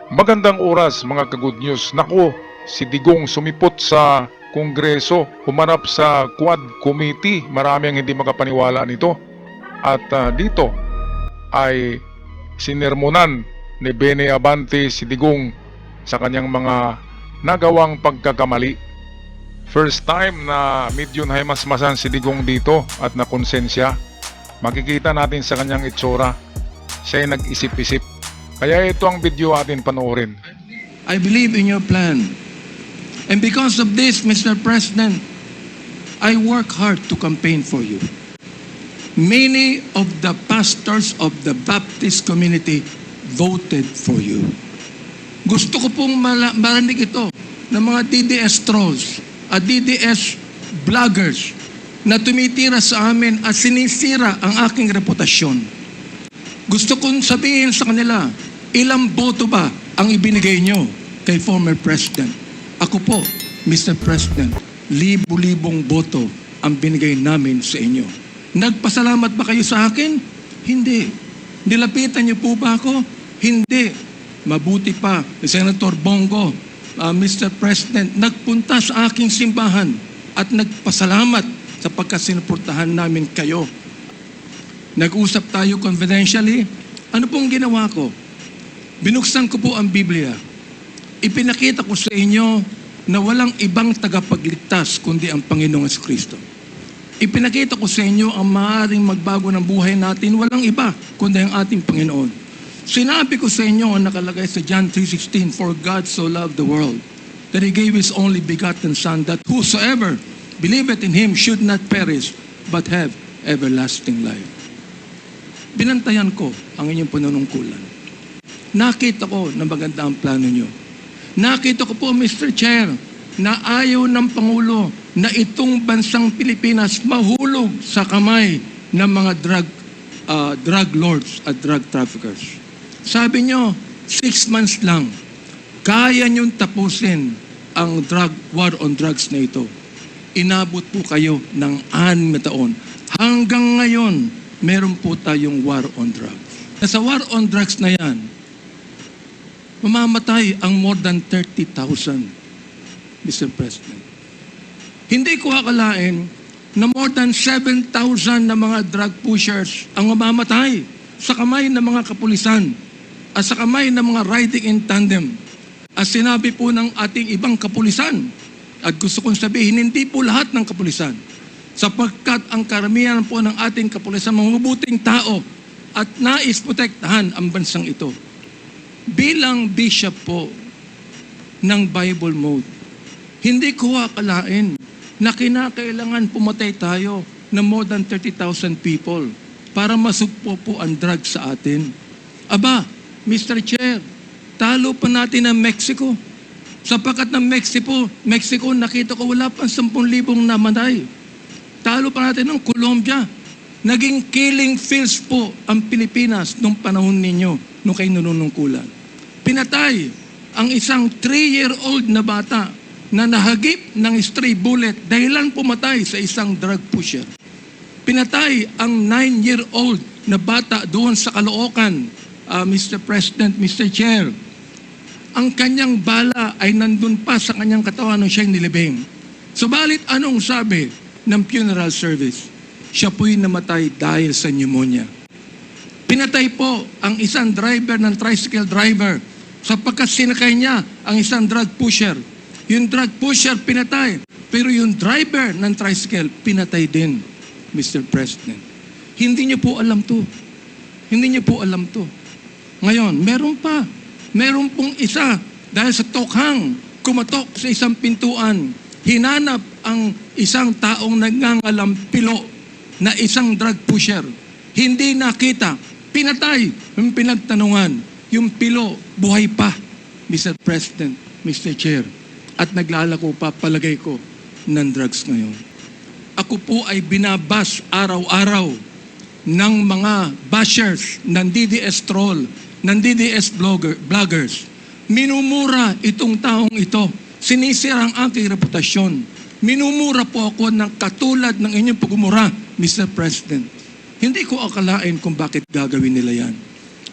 Magandang oras mga ka-good news. Nako, si Digong sumipot sa Kongreso, humarap sa Quad Committee. Marami ang hindi makapaniwala nito. At dito ay sinermonan ni Bene Abante si Digong sa kanyang mga nagawang pagkakamali. First time na medyo nahimasmasan si Digong dito at nakonsensya. Makikita natin sa kanyang itsura, siya ay nag-isip-isip. Kaya ito ang video atin panoorin. I believe in your plan. And because of this, Mr. President, I work hard to campaign for you. Many of the pastors of the Baptist community voted for you. Gusto ko pong marinig ito ng mga DDS trolls at DDS vloggers na tumitira sa amin at sinisira ang aking reputasyon. Gusto kong sabihin sa kanila, ilang boto ba ang ibinigay nyo kay former President? Ako po, Mr. President, libo-libong boto ang binigay namin sa inyo. Nagpasalamat ba kayo sa akin? Hindi. Nilapitan niyo po ba ako? Hindi. Mabuti pa, Senator Bongo, Mr. President, nagpunta sa aking simbahan at nagpasalamat sapagkat sinuportahan namin kayo. Nag-usap tayo confidentially. Ano pong ginawa ko? Binuksan ko po ang Biblia. Ipinakita ko sa inyo na walang ibang tagapagligtas kundi ang Panginoong Kristo. Ipinakita ko sa inyo ang maaaring magbago ng buhay natin, walang iba kundi ang ating Panginoon. Sinabi ko sa inyo ang nakalagay sa John 3:16, "For God so loved the world, that He gave His only begotten Son, that whosoever believeth in Him should not perish, but have everlasting life." Binantayan ko ang inyong panunungkulan. Nakita ko na maganda ang plano nyo. Nakita ko po, Mr. Chair, na ayaw ng Pangulo na itong bansang Pilipinas mahulog sa kamay ng mga drug lords at drug traffickers. Sabi nyo, 6 months lang, kaya nyong tapusin ang war on drugs na ito. Inabot po kayo ng 6 na taon. Hanggang ngayon, meron po tayong war on drugs. Sa war on drugs na yan, mamamatay ang more than 30,000, Mr. President. Hindi ko akalain na more than 7,000 na mga drug pushers ang mamamatay sa kamay ng mga kapulisan at sa kamay ng mga riding in tandem. At sinabi po ng ating ibang kapulisan, at gusto kong sabihin, hindi po lahat ng kapulisan, sapagkat ang karamihan po ng ating kapulisan, mga mabuting tao at nais protektahan ang bansang ito. Bilang bishop po ng Bible Mode, hindi ko akalain na kinakailangan pumatay tayo ng more than 30,000 people para masugpo po ang drugs sa atin. Aba, Mr. Chair, talo pa natin ang Mexico. Sapagkat ng Mexico, nakita ko wala pang 10,000 namatay. Talo pa natin ng Colombia. Naging killing fields po ang Pilipinas nung panahon ninyo, nung kayo nanunungkulan. Pinatay ang isang 3-year-old na bata na nahagip ng stray bullet dahilan pumatay sa isang drug pusher. Pinatay ang 9-year-old na bata doon sa Caloocan, Mr. President, Mr. Chair. Ang kanyang bala ay nandun pa sa kanyang katawan nung siya'y nilibing. Subalit anong sabi ng funeral service? Siya po'y namatay dahil sa pneumonia. Pinatay po ang isang driver ng tricycle driver sapagkat sinakay niya ang isang drug pusher. Yung drug pusher pinatay, pero yung driver ng tricycle pinatay din, Mr. President. Hindi niyo po alam to. Hindi niyo po alam to. Ngayon, meron pong isa dahil sa tokhang kumatok sa isang pintuan, hinanap ang isang taong nagngangalampilo na isang drug pusher. Hindi nakita. Pinatay. Yung pinagtanungan. Yung pilo, buhay pa, Mr. President, Mr. Chair. At naglalako pa, palagay ko, ng drugs ngayon. Ako po ay binabas araw-araw ng mga bashers, ng DDS troll, ng DDS vloggers. Minumura itong taong ito. Sinisira ang aking reputasyon. Minumura po ako ng katulad ng inyong pagmumura, Mr. President. Hindi ko akalain kung bakit gagawin nila yan.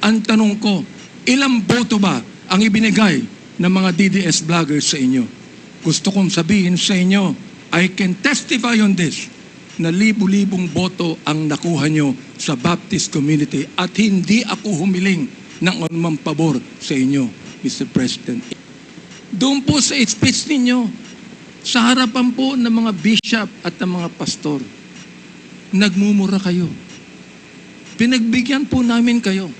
Ang tanong ko, ilang boto ba ang ibinigay ng mga DDS vloggers sa inyo. Gusto kong sabihin sa inyo, I can testify on this, na libu-libong boto ang nakuha nyo sa Baptist community at hindi ako humiling ng anumang pabor sa inyo, Mr. President. Doon po sa speech ninyo, sa harapan po ng mga bishop at ng mga pastor, nagmumura kayo. Pinagbigyan po namin kayo.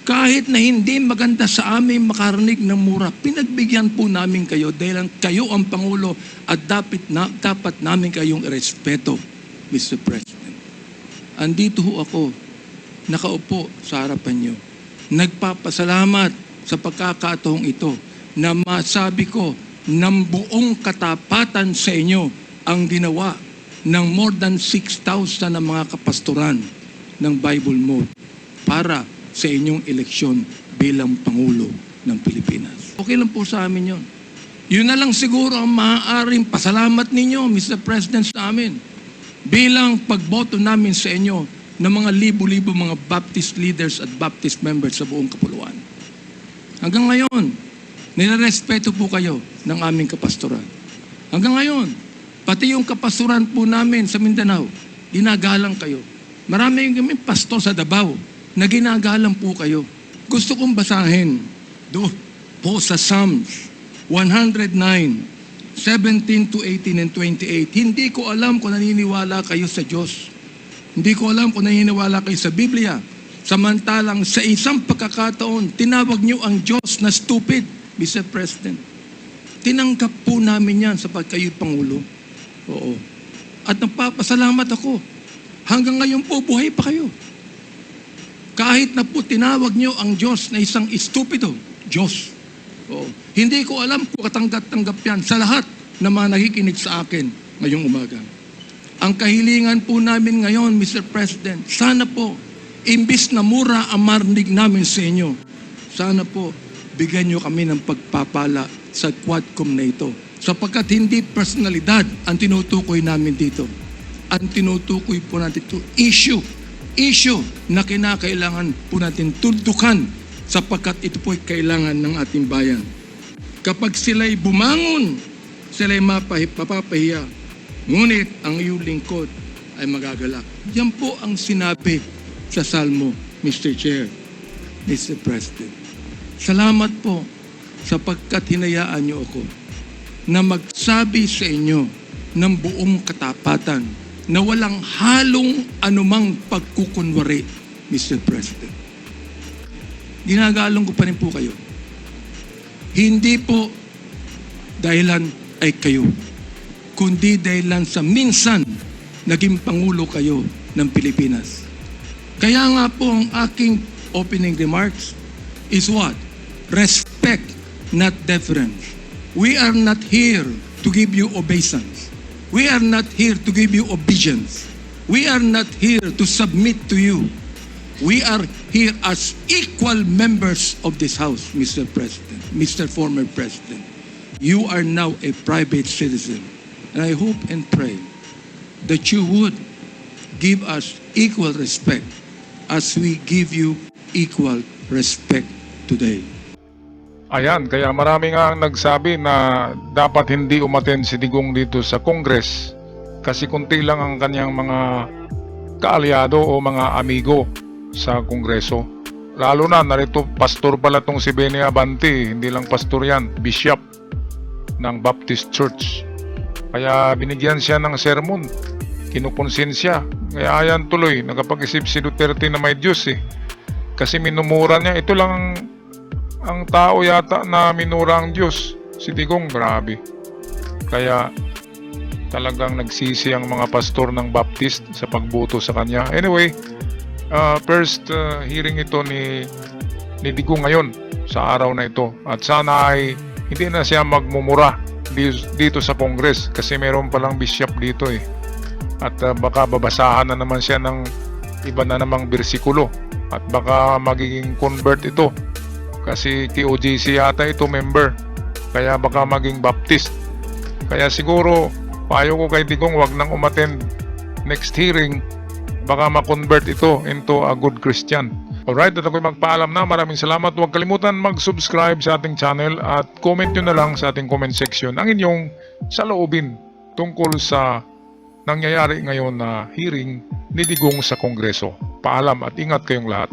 Kahit na hindi maganda sa amin makarinig ng mura, pinagbigyan po namin kayo dahil kayo ang Pangulo at dapat namin kayong irespeto, Mr. President. Andito ho ako, nakaupo sa harapan nyo. Nagpapasalamat sa pagkakataong ito na masabi ko ng buong katapatan sa inyo ang ginawa ng more than 6,000 na mga kapastoran ng Bible Mode para sa inyong eleksyon bilang Pangulo ng Pilipinas. Okay lang po sa amin yun. Yun na lang siguro ang maaaring pasalamat ninyo, Mr. President, sa amin. Bilang pagboto namin sa inyo ng mga libo-libo mga Baptist leaders at Baptist members sa buong kapuluan. Hanggang ngayon, nilarespeto po kayo ng aming kapastoran. Hanggang ngayon, pati yung kapastoran po namin sa Mindanao, ginagalang kayo. Marami yung pastor sa Davao na ginagalang po kayo. Gusto kong basahin doon po sa Psalms 109, 17 to 18 and 28. Hindi ko alam kung naniniwala kayo sa Diyos. Hindi ko alam kung naniniwala kayo sa Biblia. Samantalang sa isang pagkakataon, tinawag niyo ang Diyos na stupid, Mr. President. Tinanggap po namin yan sapagkat kayo'y Pangulo. Oo. At nagpapasalamat ako. Hanggang ngayon po, buhay pa kayo. Kahit na po tinawag niyo ang Diyos na isang estupido, Diyos. Oo. Hindi ko alam kung katanggap-tanggap yan sa lahat na mga nakikinig sa akin ngayong umaga. Ang kahilingan po namin ngayon, Mr. President, sana po, imbis na mura ang marinig namin sa inyo, sana po, bigyan niyo kami ng pagpapala sa Quadcom na ito. Sapagkat hindi personalidad ang tinutukoy namin dito. Ang tinutukoy po natin ito, issue na kinakailangan po natin tuldukan sapagkat ito po ay kailangan ng ating bayan. Kapag sila'y bumangon, sila'y mapapahiya, ngunit ang iyong lingkod ay magagalak. Yan po ang sinabi sa Salmo, Mr. Chair, Mr. President. Salamat po sapagkat hinayaan niyo ako na magsabi sa inyo ng buong katapatan na walang halong anumang pagkukunwari, Mr. President. Ginagalang ko pa rin po kayo. Hindi po dahilan ay kayo, kundi dahilan sa minsan naging Pangulo kayo ng Pilipinas. Kaya nga po ang aking opening remarks is what? Respect, not deference. We are not here to give you obeisance. We are not here to give you obedience. We are not here to submit to you. We are here as equal members of this House, Mr. President, Mr. Former President. You are now a private citizen. And I hope and pray that you would give us equal respect as we give you equal respect today. Ayan, kaya marami nga ang nagsabi na dapat hindi umaten si Digong dito sa Congress kasi kunti lang ang kanyang mga kaalyado o mga amigo sa Kongreso. Lalo na, narito pastor pala tong si Benny Abante, hindi lang pastor yan, bishop ng Baptist Church. Kaya binigyan siya ng sermon, kinukonsensya. Kaya ayan tuloy, nakapag-isip si Duterte na may Diyos eh. Kasi minumura niya, ito lang ang tao yata na minura ang Diyos. Si Digong, grabe. Kaya talagang nagsisi ang mga pastor ng Baptist sa pagboto sa kanya. Anyway, first hearing ito ni Digong ngayon sa araw na ito. At sana ay hindi na siya magmumura dito sa Congress kasi meron palang bishop dito eh. At baka babasahan na naman siya ng iba na namang bersikulo at baka magiging convert ito. Kasi TOJC yata ito member. Kaya baka maging Baptist. Kaya siguro, payo ko kay Digong wag nang umattend next hearing. Baka ma-convert ito into a good Christian. Alright, at ako'y magpaalam na. Maraming salamat. Huwag kalimutan mag-subscribe sa ating channel at comment nyo na lang sa ating comment section ang inyong saloobin tungkol sa nangyayari ngayon na hearing ni Digong sa Kongreso. Paalam at ingat kayong lahat.